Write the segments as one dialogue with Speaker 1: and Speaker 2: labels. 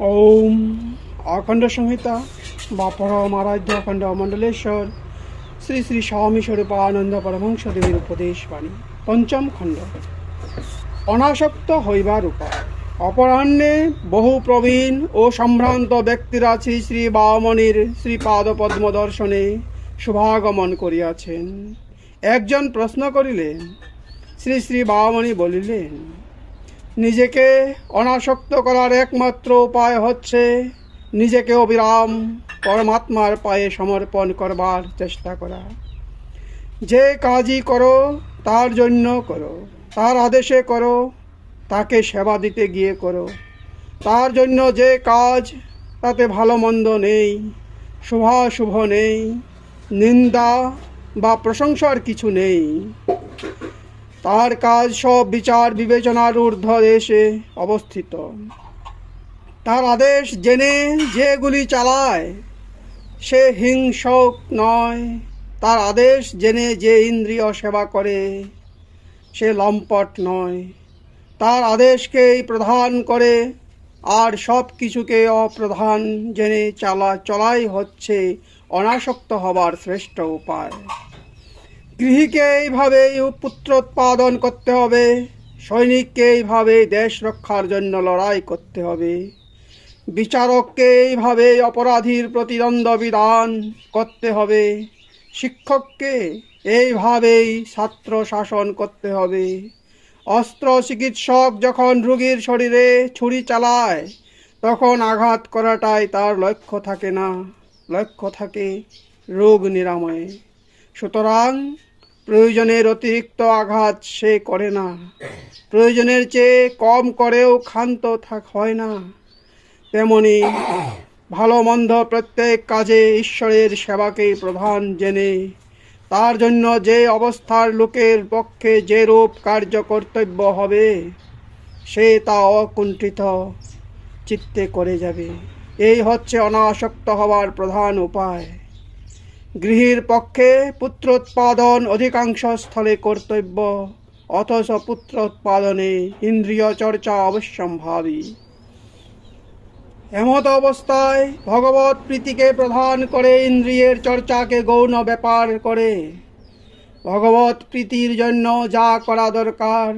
Speaker 1: ওম অখণ্ড সংহিতা বা পরম আরাধ্য অখণ্ড মণ্ডলেশ্বর শ্রী শ্রী স্বামী স্বরূপানন্দ পরমহংস দেবীর উপদেশ বাণী পঞ্চম খণ্ড অনাসক্ত হইবার উপায়। অপরাহ্নে বহু প্রবীণ ও সম্ভ্রান্ত ব্যক্তিরা শ্রী শ্রী বামনির শ্রীপাদ পদ্ম দর্শনে শুভাগমন করিয়াছেন। একজন প্রশ্ন করিলেন, শ্রী শ্রী বামনি বলিলেন, নিজেকে অনাসক্ত করার একমাত্র উপায় হচ্ছে নিজেকে অবিরাম পরমাত্মার পায়ে সমর্পণ করবার চেষ্টা করা। যে কাজই করো তার জন্য করো, তার আদেশে করো, তাকে সেবা দিতে গিয়ে করো। তার জন্য যে কাজ তাতে ভালো মন্দ নেই, শুভাশুভ নেই, নিন্দা বা প্রশংসার কিছু নেই। তার কাজ সব বিচার বিবেচনার ঊর্ধ্ব দেশে অবস্থিত। তার আদেশ জেনে যেগুলি চালায় সে হিংসক নয়। তার আদেশ জেনে যে ইন্দ্রিয় সেবা করে সে লম্পট নয়। তার আদেশকেই প্রধান করে আর সব কিছুকে অপ্রধান জেনে চলাই হচ্ছে অনাসক্ত হবার শ্রেষ্ঠ উপায়। গৃহীকে এইভাবেই পুত্রোৎপাদন করতে হবে, সৈনিককে এইভাবেই দেশ রক্ষার জন্য লড়াই করতে হবে, বিচারককে এইভাবেই অপরাধীর প্রতিদ্বন্দ্ব বিধান করতে হবে, শিক্ষককে এইভাবেই ছাত্র শাসন করতে হবে। অস্ত্র চিকিৎসক যখন রোগীর শরীরে ছুরি চালায় তখন আঘাত করাটাই তার লক্ষ্য থাকে না, লক্ষ্য থাকে রোগ নিরাময়ে। সুতরাং প্রয়োজনের অতিরিক্ত আঘাত সে করে না, প্রয়োজনের চেয়ে কম করেও ক্ষান্ত হয় না। তেমনি ভালো মন্দ প্রত্যেক কাজে ঈশ্বরের সেবাকেই প্রধান জেনে তার জন্য যে অবস্থার লোকের পক্ষে যে রূপ কার্য কর্তব্য হবে সে তা অকুণ্ঠিত চিত্তে করে যাবে। এই হচ্ছে অনাসক্ত হওয়ার প্রধান উপায়। গৃহীর পক্ষে পুত্রোৎপাদন অধিকাংশ স্থলে কর্তব্য, অথচ পুত্রোৎপাদনে ইন্দ্রিয় চর্চা অবশ্যম্ভাবী। এমত অবস্থায় ভগবত প্রীতিকে প্রধান করে ইন্দ্রিয়ের চর্চাকে গৌণ ব্যাপার করে ভগবত প্রীতির জন্য যা করা দরকার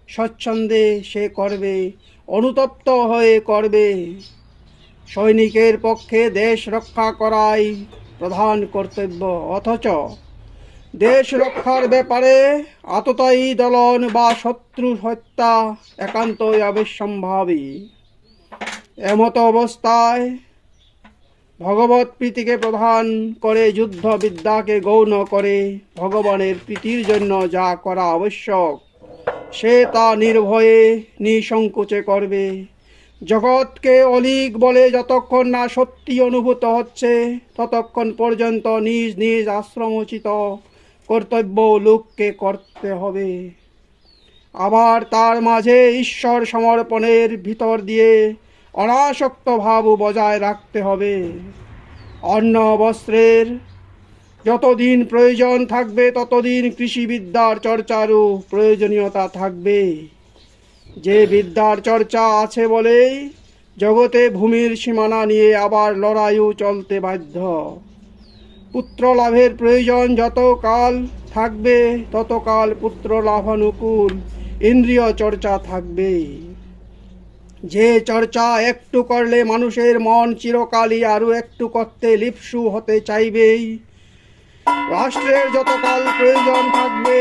Speaker 1: স্বচ্ছন্দে সে করবে, অনুতপ্ত হয়ে করবে। সৈনিকের পক্ষে দেশ রক্ষা করাই প্রধান কর্তব্য, অথচ দেশ রক্ষার ব্যাপারে আততায়ী দলন বা শত্রু হত্যা একান্তই অবশ্যম্ভাবী। এমত অবস্থায় ভগবত প্রীতিকে প্রধান করে যুদ্ধ বিদ্যাকে গৌণ করে ভগবানের প্রীতির জন্য যা করা আবশ্যক সে তা নির্ভয়ে নিঃসংকোচে করবে। জগৎকে অলীক বলে যতক্ষণ না সত্যি অনুভূত হচ্ছে ততক্ষণ পর্যন্ত নিজ নিজ আশ্রমোচিত কর্তব্য লোককে করতে হবে। আবার তার মাঝে ঈশ্বর সমর্পণের ভিতর দিয়ে অনাসক্ত ভাব বজায় রাখতে হবে। অন্ন বস্ত্রের যতদিন প্রয়োজন থাকবে ততদিন কৃষিবিদ্যার চর্চারও প্রয়োজনীয়তা থাকবে। যে বিদ্যার চর্চা আছে বলেই জগতে ভূমির সীমানা নিয়ে আবার লড়াইও চলতে বাধ্য। পুত্র লাভের প্রয়োজন যতকাল থাকবে ততকাল পুত্র লাভানুকূল ইন্দ্রিয় চর্চা থাকবে। যে চর্চা একটু করলে মানুষের মন চিরকালই আরও একটু করতে লিপ্সু হতে চাইবেই। রাষ্ট্রের যতকাল প্রয়োজন থাকবে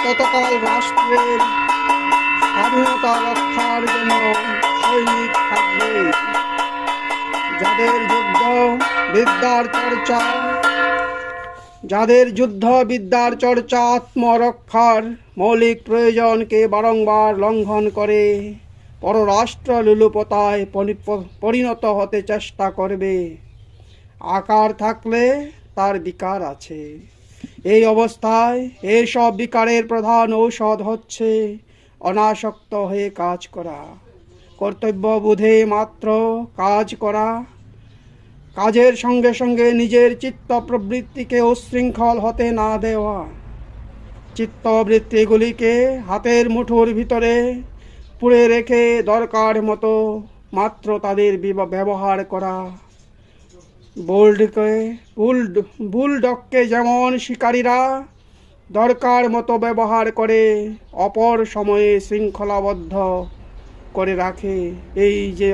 Speaker 1: ততকাল রাষ্ট্রের স্বাধীনতা রক্ষার জন্য সৈনিক থাকবে। যাদের যুদ্ধ বিদ্যার চর্চা আত্মরক্ষার মৌলিক প্রয়োজনকে বারংবার লঙ্ঘন করে পররাষ্ট্র লোলুপতায় পরিণত হতে চেষ্টা করবে। আকার থাকলে তার বিকার আছে। এই অবস্থায় এইসব বিকারের প্রধান ঔষধ হচ্ছে অনাসক্ত হয়ে কাজ করা, কর্তব্য বোধে মাত্র কাজ করা, কাজের সঙ্গে সঙ্গে নিজের চিত্ত প্রবৃত্তিকে উচ্ছৃঙ্খল হতে না দেওয়া, চিত্তবৃত্তিগুলিকে হাতের মুঠোর ভিতরে পুড়ে রেখে দরকার মতো মাত্র তাদের ব্যবহার করা। বুলডগকে যেমন শিকারীরা দরকার মতো ব্যবহার করে, অপর সময়ে শৃঙ্খলাবদ্ধ করে রাখে, এই যে